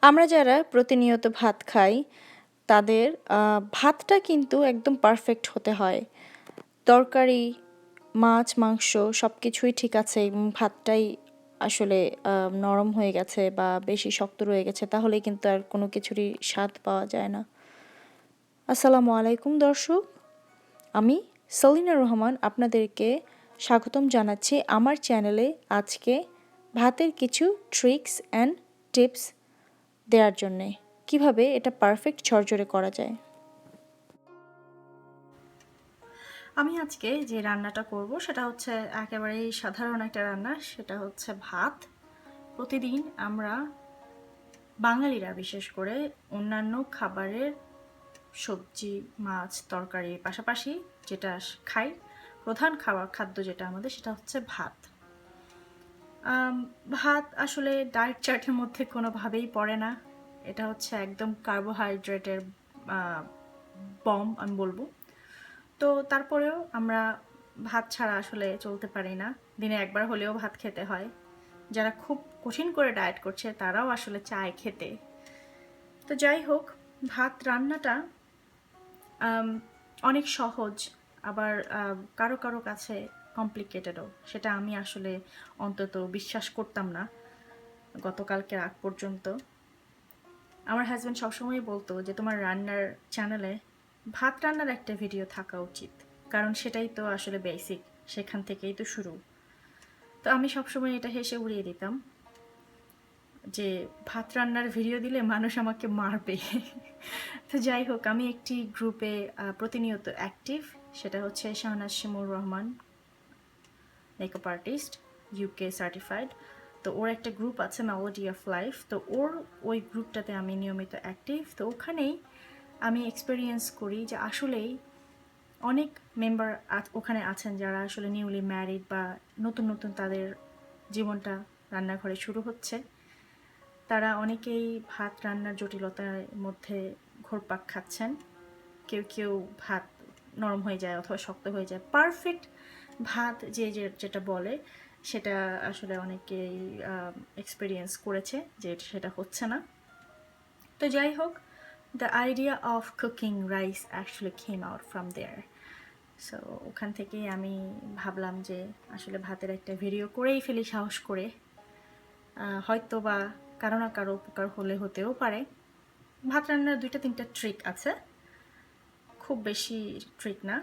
আমরা যারা প্রতিনিয়ত ভাত খাই তাদের ভাতটা কিন্তু একদম পারফেক্ট হতে হয়। তরকারি, মাছ, মাংস সব কিছুই ঠিক আছে এবং ভাতটাই আসলে নরম হয়ে গেছে বা বেশি শক্ত রয়ে গেছে, তাহলেই কিন্তু আর কোনো কিছুরই স্বাদ পাওয়া যায় না। আসসালামু আলাইকুম দর্শক, আমি সলিনা রহমান আপনাদেরকে স্বাগতম জানাচ্ছি আমার চ্যানেলে। আজকে ভাতের কিছু ট্রিক্স অ্যান্ড টিপস দেওয়ার জন্যে, কিভাবে এটা পারফেক্ট ঝরঝরে করা যায়। আমি আজকে যে রান্নাটা করব সেটা হচ্ছে একেবারেই সাধারণ একটা রান্না, সেটা হচ্ছে ভাত। প্রতিদিন আমরা বাঙালিরা বিশেষ করে অন্যান্য খাবারের সবজি, মাছ, তরকারির পাশাপাশি যেটা খাই, প্রধান খাদ্য যেটা আমাদের সেটা হচ্ছে ভাত। ভাত আসলে ডায়েট চার্টের মধ্যে কোনোভাবেই পড়ে না। এটা হচ্ছে একদম কার্বোহাইড্রেটের বম আমি বলবো। তো তারপরেও আমরা ভাত ছাড়া আসলে চলতে পারি না, দিনে একবার হলেও ভাত খেতে হয়। যারা খুব কঠিন করে ডায়েট করছে তারাও আসলে চায় খেতে। তো যাই হোক, ভাত রান্নাটা অনেক সহজ, আবার কারো কারো কাছে কমপ্লিকেটেডও। সেটা আমি আসলে অন্তত বিশ্বাস করতাম না গতকালকের আগ পর্যন্ত। আমার হাজব্যান্ড সবসময় বলতো যে তোমার রান্নার চ্যানেলে ভাত রান্নার একটা ভিডিও থাকা উচিত, কারণ সেটাই তো আসলে বেসিক, সেখান থেকেই তো শুরু। তো আমি সবসময় এটা হেসে উড়িয়ে দিতাম যে ভাত রান্নার ভিডিও দিলে মানুষ আমাকে মারবে। তো যাই হোক, আমি একটি গ্রুপে প্রতিনিয়ত অ্যাক্টিভ, সেটা হচ্ছে Shahnaz Shimur Rahman, makeup artist, UK certified. তো ওর একটা গ্রুপ আছে মেলোডি অফ লাইফ, তো ওই গ্রুপটাতে আমি নিয়মিত অ্যাক্টিভ। তো ওখানেই আমি এক্সপেরিয়েন্স করি যে আসলেই অনেক মেম্বার ওখানে আছেন যারা আসলে নিউলি ম্যারিড বা নতুন নতুন তাদের জীবনটা রান্নাঘরে শুরু হচ্ছে। তারা অনেকেই ভাত রান্নার জটিলতার মধ্যে ঘোরপাক খাচ্ছেন। কেউ কেউ ভাত নরম হয়ে যায় অথবা শক্ত হয়ে যায়। পারফেক্ট ভাত যেটা বলে সেটা আসলে অনেকেই এক্সপিরিয়েন্স করেছে যে সেটা হচ্ছে না। তো যাই হোক, the idea of cooking rice actually came out from there. So ওখান থেকেই আমি ভাবলাম যে আসলে ভাতের একটা ভিডিও করেই ফেলি সাহস করে। হয়তো বা কারো না কারো উপকার হতেও পারে। ভাত রান্নার 2-3টা ট্রিক আছে, খুব বেশি ট্রিক না।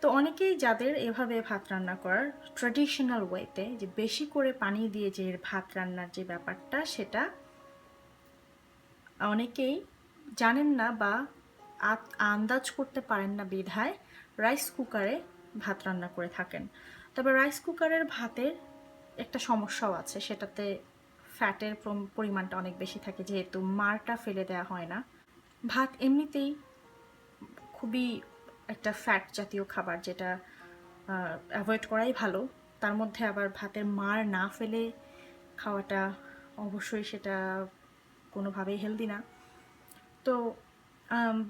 তো অনেকেই যাদের এভাবে ভাত রান্না করার ট্র্যাডিশনাল ওয়েতে, যে বেশি করে পানি দিয়ে যে ভাত রান্নার যে ব্যাপারটা, সেটা অনেকেই জানেন না বা আন্দাজ করতে পারেন না বিধায় রাইস কুকারে ভাত রান্না করে থাকেন। তবে রাইস কুকারের ভাতের একটা সমস্যাও আছে, সেটাতে ফ্যাটের পরিমাণটা অনেক বেশি থাকে, যেহেতু মারটা ফেলে দেওয়া হয় না। ভাত এমনিতেই খুবই একটা ফ্যাট জাতীয় খাবার, যেটা অ্যাভয়েড করাই ভালো। তার মধ্যে আবার ভাতের মার না ফেলে খাওয়াটা অবশ্যই সেটা কোনোভাবেই হেলদি না। তো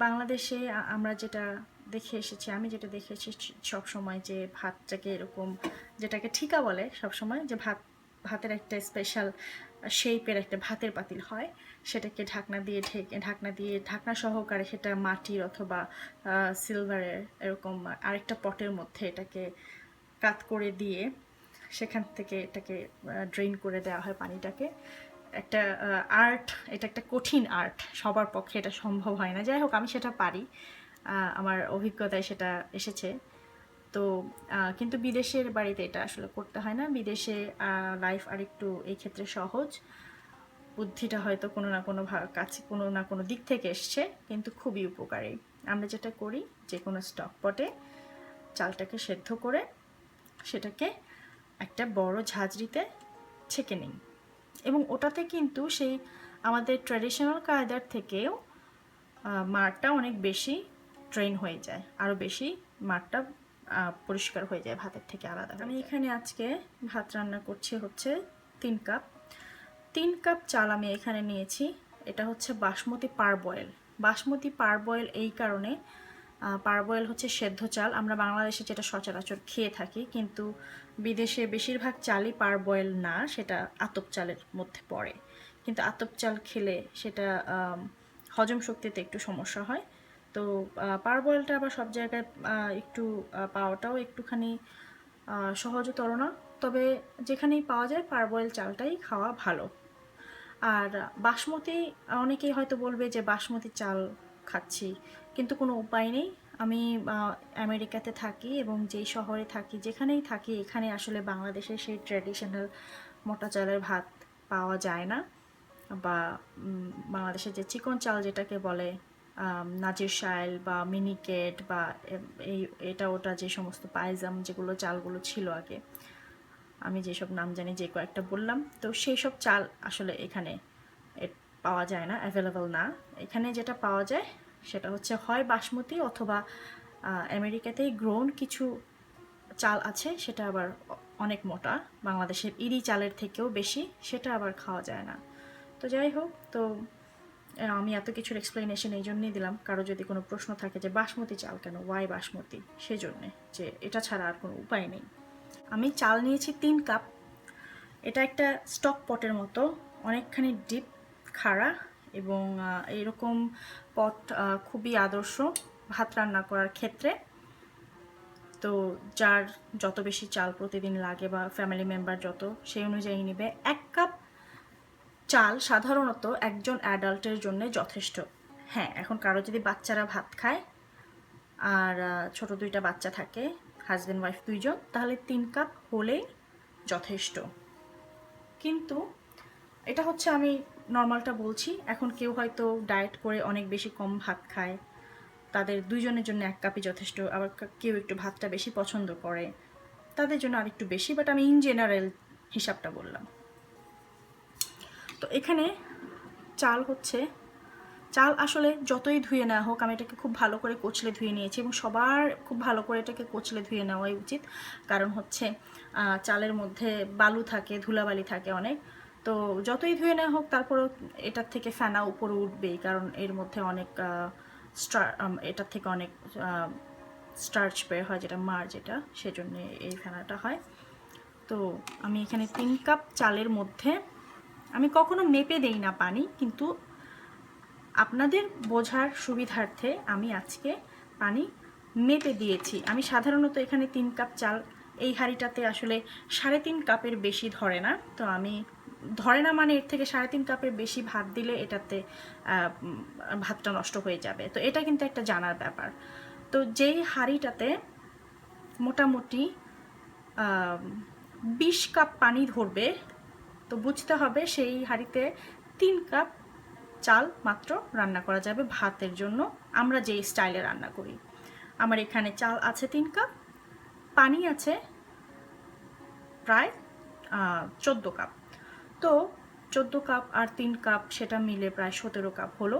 বাংলাদেশে আমরা যেটা দেখে এসেছি, আমি যেটা দেখে এসেছি সবসময়, যে ভাতটাকে এরকম, যেটাকে ঠিকা বলে সবসময়, যে ভাতের একটা স্পেশাল শেপের একটা ভাতের পাতিল হয়, সেটাকে ঢাকনা দিয়ে ঢাকনা সহকারে সেটা মাটির অথবা সিলভারের এরকম আরেকটা পটের মধ্যে এটাকে কাত করে দিয়ে সেখান থেকে এটাকে ড্রেন করে দেওয়া হয় পানিটাকে। একটা আর্ট, এটা একটা কঠিন আর্ট, সবার পক্ষে এটা সম্ভব হয় না। যাই হোক, আমি সেটা পারি, আমার অভিজ্ঞতায় সেটা এসেছে। তো কিন্তু বিদেশের বাড়িতে এটা আসলে করতে হয় না। বিদেশে লাইফ আরেকটু এই ক্ষেত্রে সহজ, বুদ্ধিটা হয়তো কোনো না কোনো দিক থেকে এসছে, কিন্তু খুবই উপকারী। আমরা যেটা করি, যে কোনো স্টক পটে চালটাকে সেদ্ধ করে সেটাকে একটা বড় ঝাঁঝরিতে ছেঁকে নিই, এবং ওটাতে কিন্তু সেই আমাদের ট্র্যাডিশনাল কায়দার থেকেও মারটা অনেক বেশি ড্রেন হয়ে যায়, আরও বেশি মারটা পরিষ্কার হয়ে যায় ভাতের থেকে আলাদা। আমি এখানে আজকে ভাত রান্না করছি হচ্ছে 3 কাপ। 3 কাপ চাল আমি এখানে নিয়েছি। এটা হচ্ছে বাসমতি পারবয়েল। বাসমতি পারবয়েল এই কারণে, পারবয়েল হচ্ছে সেদ্ধ চাল, আমরা বাংলাদেশে যেটা সচরাচর খেয়ে থাকি, কিন্তু বিদেশে বেশিরভাগ চালই পারবয়েল না, সেটা আতপ চালের মধ্যে পড়ে। কিন্তু আতপ চাল খেলে সেটা হজম শক্তিতে একটু সমস্যা হয়। তো পারবয়েলটা আবার সব জায়গায় একটু পাওয়াটাও একটুখানি সহজতর না, তবে যেখানেই পাওয়া যায় পারবয়েল চালটাই খাওয়া ভালো। আর বাসমতি, অনেকেই হয়তো বলবে যে বাসমতি চাল খাচ্ছি, কিন্তু কোনো উপায় নেই। আমি আমেরিকাতে থাকি এবং যেই শহরে থাকি, যেখানেই থাকি, এখানে আসলে বাংলাদেশের সেই ট্র্যাডিশনাল মোটা চালের ভাত পাওয়া যায় না। বা বাংলাদেশের যে চিকন চাল যেটাকে বলে নাজির শাইল বা মিনিকেট বা এই এটা ওটা যে সমস্ত পায়জাম যেগুলো চালগুলো ছিল আগে, আমি যেসব নাম জানি যে কয়েকটা বললাম, তো সেই সব চাল আসলে এখানে পাওয়া যায় না, অ্যাভেলেবল না। এখানে যেটা পাওয়া যায় সেটা হচ্ছে হয় বাসমতি অথবা আমেরিকাতেই গ্রোন কিছু চাল আছে, সেটা আবার অনেক মোটা, বাংলাদেশের ইরি চালের থেকেও বেশি, সেটা আবার খাওয়া যায় না। তো যাই হোক, তো আমি এত কিছুর এক্সপ্লেনেশন এই জন্যই দিলাম, কারো যদি কোনো প্রশ্ন থাকে যে বাসমতি চাল কেন, ওয়াই বাসমতি, সেজন্যে যে এটা ছাড়া আর কোনো উপায় নেই। আমি চাল নিয়েছি 3 কাপ। এটা একটা স্টক পটের মতো, অনেকখানি ডিপ, খাড়া, এবং এরকম পট খুবই আদর্শ ভাত রান্না করার ক্ষেত্রে। তো যার যত বেশি চাল প্রতিদিন লাগে বা ফ্যামিলি মেম্বার যত, সেই অনুযায়ী নেবে। 1 কাপ চাল সাধারণত একজন অ্যাডাল্টের জন্য যথেষ্ট। হ্যাঁ, এখন কারো যদি বাচ্চারা ভাত খায় আর ছোট 2টা বাচ্চা থাকে, হাজব্যান্ড ওয়াইফ 2 জন, তাহলে 3 কাপ হলেই যথেষ্ট। কিন্তু এটা হচ্ছে আমি নর্মালটা বলছি। এখন কেউ হয়তো ডায়েট করে অনেক বেশি কম ভাত খায়, তাদের 2 জনের জন্য 1 কাপই যথেষ্ট। আবার কেউ একটু ভাতটা বেশি পছন্দ করে, তাদের জন্য আর একটু বেশি, বাট আমি ইন জেনারেল হিসাবটা বললাম। তো এখানে চাল আসলে যতই ধুয়ে নেওয়া হোক, আমি এটাকে খুব ভালো করে কচলে ধুয়ে নিয়েছি, এবং সবার খুব ভালো করে এটাকে কচলে ধুয়ে নেওয়াই উচিত। কারণ হচ্ছে চালের মধ্যে বালু থাকে, ধুলাবালি থাকে অনেক। তো যতই ধুয়ে নেওয়া হোক, তারপরেও এটার থেকে ফেনা উপরে উঠবেই, কারণ এর মধ্যে অনেক এটার থেকে অনেক স্টার্চ বের হয়, যেটা মার, যেটা সেজন্য এই ফেনাটা হয়। তো আমি এখানে 3 কাপ চালের মধ্যে, আমি কখনো মেপে দেই না পানি, কিন্তু আপনাদের বোঝার সুবিধার্থে আমি আজকে পানি মেপে দিয়েছি। আমি সাধারণত এখানে 3 কাপ চাল, এই হাঁড়িটাতে আসলে 3.5 কাপের বেশি ধরে না। তো আমি ধরে না মানে এর থেকে 3.5 কাপের বেশি ভাত দিলে এটাতে ভাতটা নষ্ট হয়ে যাবে। তো এটা কিন্তু একটা জানার ব্যাপার। তো যেই হাঁড়িটাতে মোটামুটি 20 কাপ পানি ধরবে, তো বুঝতে হবে সেই হাঁড়িতে 3 কাপ চাল মাত্র রান্না করা যাবে ভাতের জন্য, আমরা যেই স্টাইলে রান্না করি। আমার এখানে চাল আছে 3 কাপ, পানি আছে প্রায় 14 কাপ। তো 14 কাপ আর 3 কাপ সেটা মিলে প্রায় 17 কাপ হলো।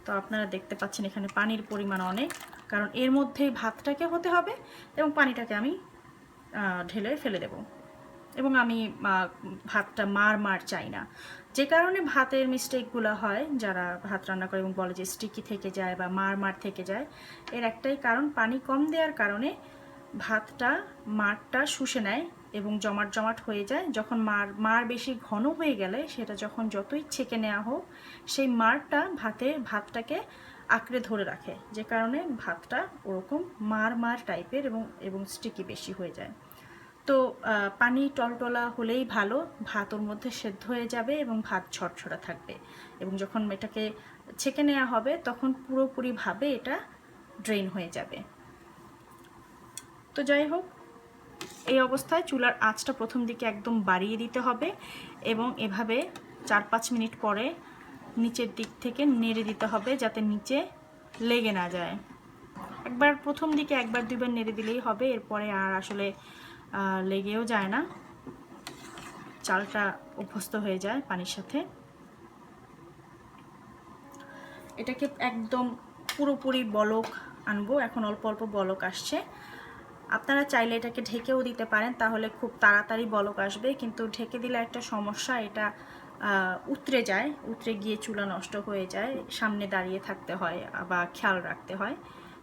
তো আপনারা দেখতে পাচ্ছেন এখানে পানির পরিমাণ অনেক, কারণ এর মধ্যেই ভাতটাকে হতে হবে এবং পানিটাকে আমি ঢেলে ফেলে দেব। এবং আমি ভাতটা মার চাই না, যে কারণে ভাতের মিস্টেকগুলো হয়, যারা ভাত রান্না করে এবং বলে যে স্টিকি থেকে যায় বা মার থেকে যায়, এর একটাই কারণ, পানি কম দেওয়ার কারণে ভাতটা মারটা শুষে নেয় এবং জমাট জমাট হয়ে যায়। যখন মার বেশি ঘন হয়ে গেলে, সেটা যখন যতই ছেঁকে নেওয়া হোক, সেই মারটা ভাতটাকে আঁকড়ে ধরে রাখে, যে কারণে ভাতটা ওরকম মার টাইপের এবং স্টিকি বেশি হয়ে যায়। তো পানি টলটলা হলেই ভালো, ভাত ওর মধ্যে সেদ্ধ হয়ে যাবে এবং ভাত ছড়ছড়া থাকবে, এবং যখন এটাকে ছেঁকে নেওয়া হবে তখন পুরোপুরিভাবে এটা ড্রেন হয়ে যাবে। তো যাই হোক, এই অবস্থায় চুলার আঁচটা প্রথম দিকে একদম বাড়িয়ে দিতে হবে, এবং এভাবে 4-5 মিনিট পরে নিচের দিক থেকে নেড়ে দিতে হবে, যাতে নিচে লেগে না যায়। প্রথম দিকে 1-2বার নেড়ে দিলেই হবে, এরপরে আর আসলে লেগেও যায় না, চালটা অভ্যস্ত হয়ে যায় পানির সাথে। এটাকে একদম পুরোপুরি বলক আনবো, এখন অল্প অল্প বলক আসছে। আপনারা চাইলে এটাকে ঢেকেও দিতে পারেন, তাহলে খুব তাড়াতাড়ি বলক আসবে, কিন্তু ঢেকে দিলে একটা সমস্যা, এটা উতরে যায়, উতরে গিয়ে চুলা নষ্ট হয়ে যায়, সামনে দাঁড়িয়ে থাকতে হয় বা খেয়াল রাখতে হয়।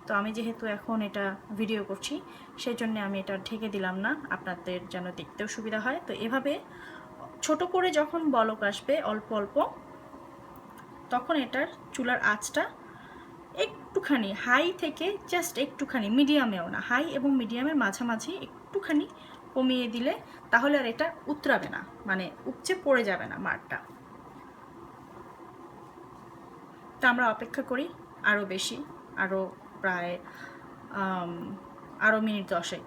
তো আমি যেহেতু এখন এটা ভিডিও করছি, সেই জন্য আমি এটা ঢেকে দিলাম না, আপনাদের যেন দেখতেও সুবিধা হয়। তো এভাবে ছোট করে যখন বলক আসবে অল্প অল্প, তখন এটার চুলার আঁচটা একটুখানি হাই থেকে জাস্ট একটুখানি, মিডিয়ামেও না, হাই এবং মিডিয়ামের মাঝামাঝি একটুখানি কমিয়ে দিলে তাহলে আর এটা উতরাবে না, মানে উপচে পড়ে যাবে না মারটা। তা আমরা অপেক্ষা করি আরও বেশি, আরও প্রায় আরও মিনিট 10।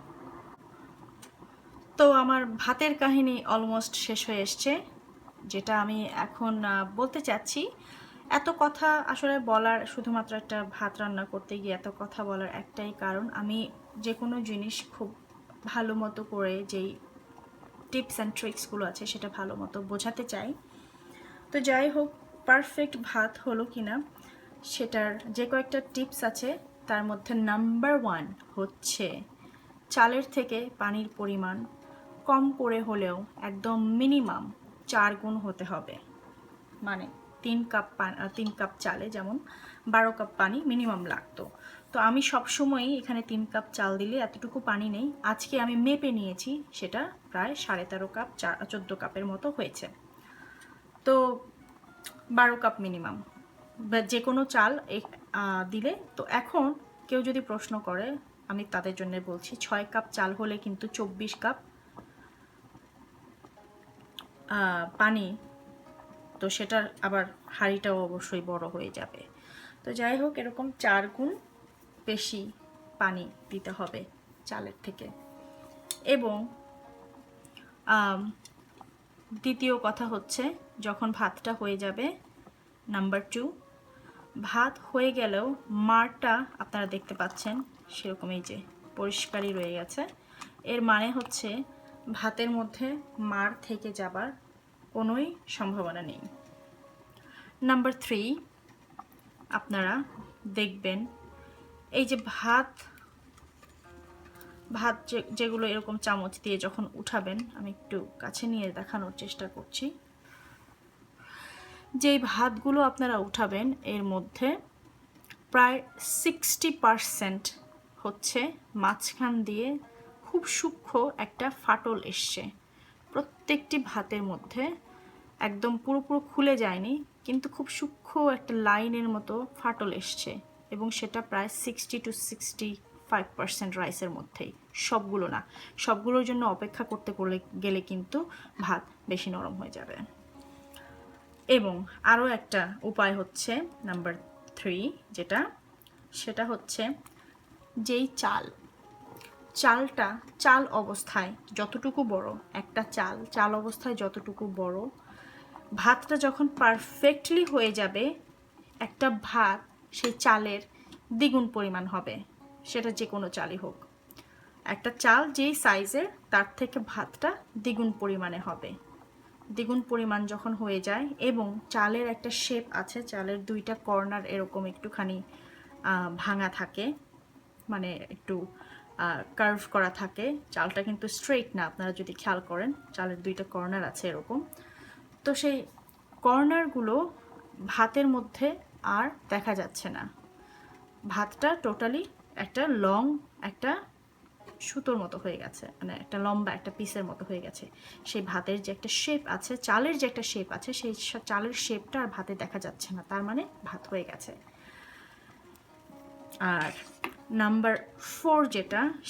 তো আমার ভাতের কাহিনী অলমোস্ট শেষ হয়ে এসছে। যেটা আমি এখন বলতে চাচ্ছি, এত কথা আসলে বলার, শুধুমাত্র একটা ভাত রান্না করতে গিয়ে এত কথা বলার একটাই কারণ, আমি যে কোনো জিনিস খুব ভালো মতো করে, যেই টিপস অ্যান্ড ট্রিক্সগুলো আছে সেটা ভালো মতো বোঝাতে চাই। তো যাই হোক, পারফেক্ট ভাত হলো কিনা সেটার যে কয়েকটা টিপস আছে, তার মধ্যে নাম্বার 1 হচ্ছে চালের থেকে পানির পরিমাণ কম করে হলেও একদম মিনিমাম 4 গুণ হতে হবে। মানে 3 কাপ চালে যেমন 12 কাপ পানি মিনিমাম লাগতো। তো আমি সবসময়ই এখানে 3 কাপ চাল দিলে এতটুকু পানি নেই, আজকে আমি মেপে নিয়েছি, সেটা প্রায় 13.5 কাপ, 14 কাপের মতো হয়েছে। তো 12 কাপ মিনিমাম বা যে কোনো চাল দিলে। তো এখন কেউ যদি প্রশ্ন করে, আমি তাদের জন্য বলছি 6 কাপ চাল হলে কিন্তু 24 কাপ পানি, তো সেটার আবার হাঁড়িটাও অবশ্যই বড় হয়ে যাবে। তো যাই হোক, এরকম 4 গুণ বেশি পানি দিতে হবে চালের থেকে। এবং দ্বিতীয় কথা হচ্ছে, যখন ভাতটা হয়ে যাবে, নাম্বার 2, ভাত হয়ে গেলেও মাড়টা আপনারা দেখতে পাচ্ছেন সেরকম এই যে পরিষ্কারই রয়ে গেছে, এর মানে হচ্ছে ভাতের মধ্যে মাড় থেকে যাবার কোনোই সম্ভাবনা নেই। নাম্বার 3, আপনারা দেখবেন এই যে ভাত যেগুলো এরকম চামচ দিয়ে যখন উঠাবেন, আমি একটু কাছে নিয়ে দেখানোর চেষ্টা করছি, যেই ভাতগুলো আপনারা উঠাবেন এর মধ্যে প্রায় 60% হচ্ছে মাঝখান দিয়ে খুব সূক্ষ্ম একটা ফাটল এসছে। প্রত্যেকটি ভাতের মধ্যে একদম পুরোপুরো খুলে যায়নি, কিন্তু খুব সূক্ষ্ম একটা লাইনের মতো ফাটল এসছে, এবং সেটা প্রায় 60 to 65% রাইসের মধ্যেই, সবগুলো না। সবগুলোর জন্য অপেক্ষা করতে গেলে কিন্তু ভাত বেশি নরম হয়ে যাবে। এবং আরও একটা উপায় হচ্ছে নাম্বার 3, সেটা হচ্ছে যেই চালটা চাল অবস্থায় যতটুকু বড়, একটা চাল অবস্থায় যতটুকু বড়, ভাতটা যখন পারফেক্টলি হয়ে যাবে, একটা ভাত সেই চালের দ্বিগুণ পরিমাণ হবে, সেটা যে কোনো চালই হোক। একটা চাল যেই সাইজের, তার থেকে ভাতটা দ্বিগুণ পরিমাণে হবে। দ্বিগুণ পরিমাণ যখন হয়ে যায়, এবং চালের একটা শেপ আছে, চালের 2টা কর্নার এরকম একটুখানি ভাঙা থাকে, মানে একটু কার্ভ করা থাকে, চালটা কিন্তু স্ট্রেইট না, আপনারা যদি খেয়াল করেন চালের 2টা কর্নার আছে এরকম। তো সেই কর্নারগুলো ভাতের মধ্যে আর দেখা যাচ্ছে না, ভাতটা টোটালি একটা লং একটা সুতোর মতো হয়ে গেছে, মানে একটা লম্বা একটা পিসের মতো হয়ে গেছে। সেই ভাতের যে একটা শেপ আছে, চালের যে একটা শেপ আছে, সেই চালের শেপটা আর ভাতে দেখা যাচ্ছে না, তার মানে ভাত হয়ে গেছে। আর নাম্বার 4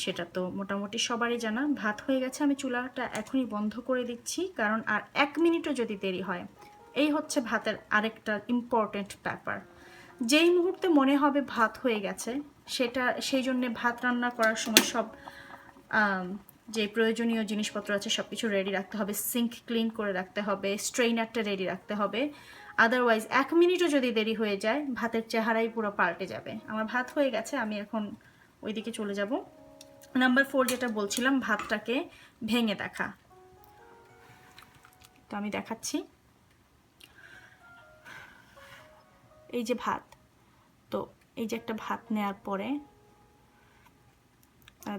সেটা তো মোটামুটি সবারই জানা, ভাত হয়ে গেছে, আমি চুলাটা এখনই বন্ধ করে দিচ্ছি, কারণ আর 1 মিনিটও যদি দেরি হয়, এই হচ্ছে ভাতের আরেকটা ইম্পর্টেন্ট ব্যাপার। যেই মুহূর্তে মনে হবে ভাত হয়ে গেছে, সেই জন্যে ভাত রান্না করার সময় সব যে প্রয়োজনীয় জিনিসপত্র আছে সব কিছু রেডি রাখতে হবে, সিঙ্ক ক্লিন করে রাখতে হবে, স্ট্রেইনারটা রেডি রাখতে হবে। আদারওয়াইজ 1 মিনিটও যদি দেরি হয়ে যায়, ভাতের চেহারাই পুরো পাল্টে যাবে। আমার ভাত হয়ে গেছে, আমি এখন ওইদিকে চলে যাব। নাম্বার 4 যেটা বলছিলাম, ভাতটাকে ভেঙে দেখা। তো আমি দেখাচ্ছি, এই যে ভাত, তো এই যে একটা ভাত নেওয়ার পরে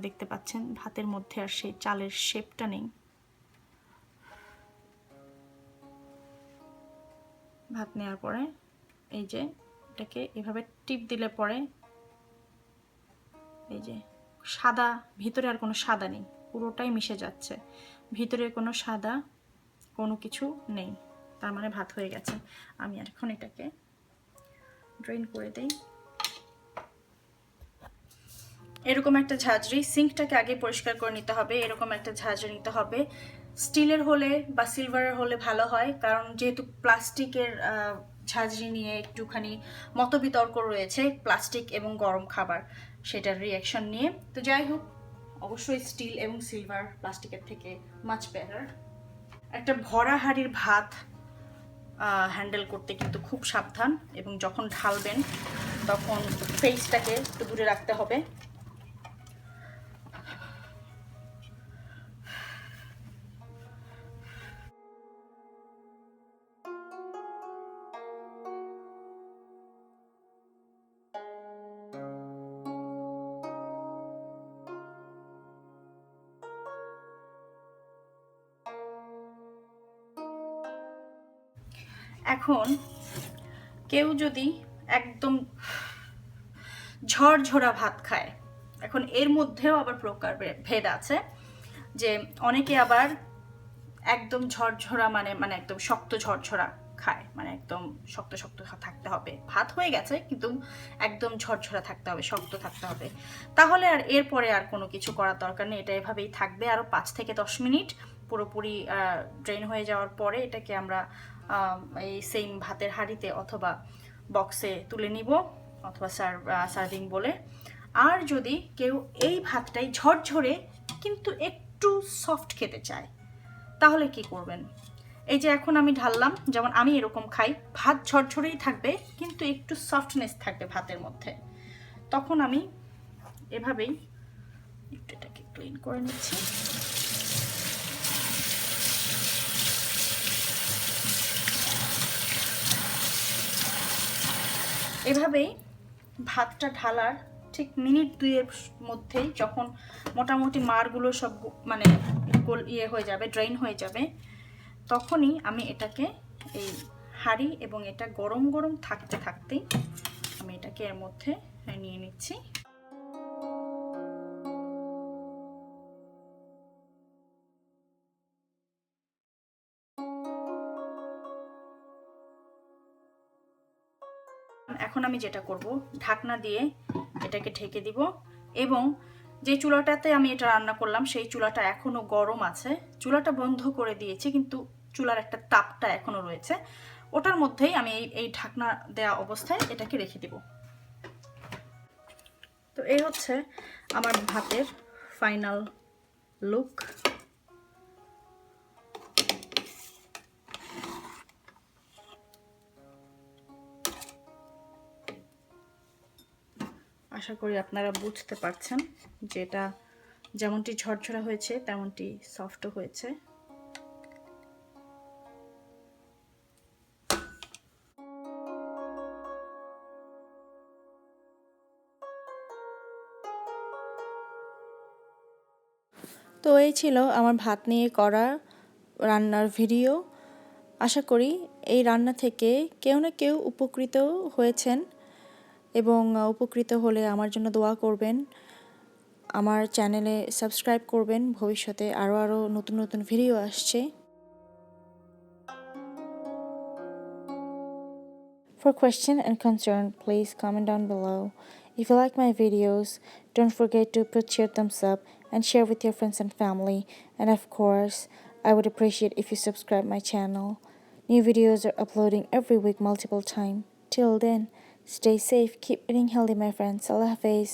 দেখতে পাচ্ছেন ভাতের মধ্যে আর সেই চালের শেপটা নেই। ভাত নেওয়ার পরে এই যে এটাকে এভাবে টিপ দিলে পরে এই যে সাদা, ভিতরে আর কোনো সাদা নেই, পুরোটাই মিশে যাচ্ছে, ভিতরে কোনো সাদা কোনো কিছু নেই, তার মানে ভাত হয়ে গেছে। আমি এখন এটাকে ড্রেন করে দেই। এরকম একটা ঝাঁঝরি, সিঙ্কটাকে আগে পরিষ্কার করে নিতে হবে। এরকম একটা ঝাঁঝরি নিতে হবে। স্টিলের হলে বা সিলভারের হলে ভালো হয়, কারণ যেহেতু প্লাস্টিকের ঝাঁঝরি নিয়ে একটুখানি মতবিতর্ক রয়েছে, প্লাস্টিক এবং গরম খাবার সেটার রিয়াকশন নিয়ে। তো যাই হোক, অবশ্যই স্টিল এবং সিলভার প্লাস্টিকের থেকে মাচ বেটার। একটা ভরা হাঁড়ির ভাত হ্যান্ডেল করতে কিন্তু খুব সাবধান, এবং যখন ঢালবেন তখন ফেসটাকে একটু দূরে রাখতে হবে। এখন কেউ যদি একদম ঝরঝরা ভাত খায়, এখন এর মধ্যেও আবার প্রকার ভেদ আছে, যে অনেকে আবার একদম ঝরঝরা মানে মানে একদম শক্ত ঝরঝরা খায়, মানে একদম শক্ত শক্ত থাকতে হবে, ভাত হয়ে গেছে কিন্তু একদম ঝরঝরা থাকতে হবে, শক্ত থাকতে হবে। তাহলে আর এরপরে আর কোনো কিছু করার দরকার নেই, এটা এভাবেই থাকবে আরও 5 থেকে 10 মিনিট। পুরোপুরি ড্রেন হয়ে যাওয়ার পরে এটাকে আমরা এই সেম ভাতের হাঁড়িতে অথবা বক্সে তুলে নিব, অথবা সার্ভিং বলে। আর যদি কেউ এই ভাতটাই ঝরঝরে কিন্তু একটু সফট খেতে চায়, তাহলে কি করবেন? এই যে এখন আমি ঢাললাম, যেমন আমি এরকম খাই, ভাত ঝরঝরেই থাকবে কিন্তু একটু সফটনেস থাকবে ভাতের মধ্যে, তখন আমি এভাবেই একটু এটাকে ক্লিন করে নিচ্ছি। এভাবেই ভাতটা ঢালার ঠিক মিনিট 2-এর মধ্যেই, যখন মোটামুটি মারগুলো সব মানে ইয়ে হয়ে যাবে, ড্রেন হয়ে যাবে, তখনই আমি এটাকে এই হাঁড়ি, এবং এটা গরম গরম থাকতে থাকতেই আমি এটাকে এর মধ্যে নিয়ে নিচ্ছি। এখন আমি যেটা করব, ঢাকনা দিয়ে এটাকে ঢেকে দিব, এবং যে চুলাটাতে আমি এটা রান্না করলাম সেই চুলাটা এখনো গরম আছে। চুলাটা বন্ধ করে দিয়েছি কিন্তু চুলার একটা তাপটা এখনো রয়েছে, ওটার মধ্যেই আমি এই ঢাকনা দেওয়া অবস্থায় এটাকে রেখে দিব। তো এই হচ্ছে আমার ভাতের ফাইনাল লুক। আশা করি আপনারা বুঝতে পারছেন যে এটা যেমনটি ঝরঝরা হয়েছে তেমনটি সফটও হয়েছে। তো এই ছিল আমার ভাত নিয়ে করা রান্নার ভিডিও। আশা করি এই রান্না থেকে কেউ না কেউ উপকৃত হয়েছেন, এবং উপকৃত হলে আমার জন্য দোয়া করবেন, আমার চ্যানেলে সাবস্ক্রাইব করবেন। ভবিষ্যতে আরও নতুন নতুন ভিডিও আসছে। For question and concern, please comment down below. If you like my videos, don't forget to put your thumbs up and share with your friends and family. And of course, I would appreciate if you subscribe my channel. New videos are uploading every week multiple times. Till then, stay safe, keep eating healthy my friends. Allah Hafiz.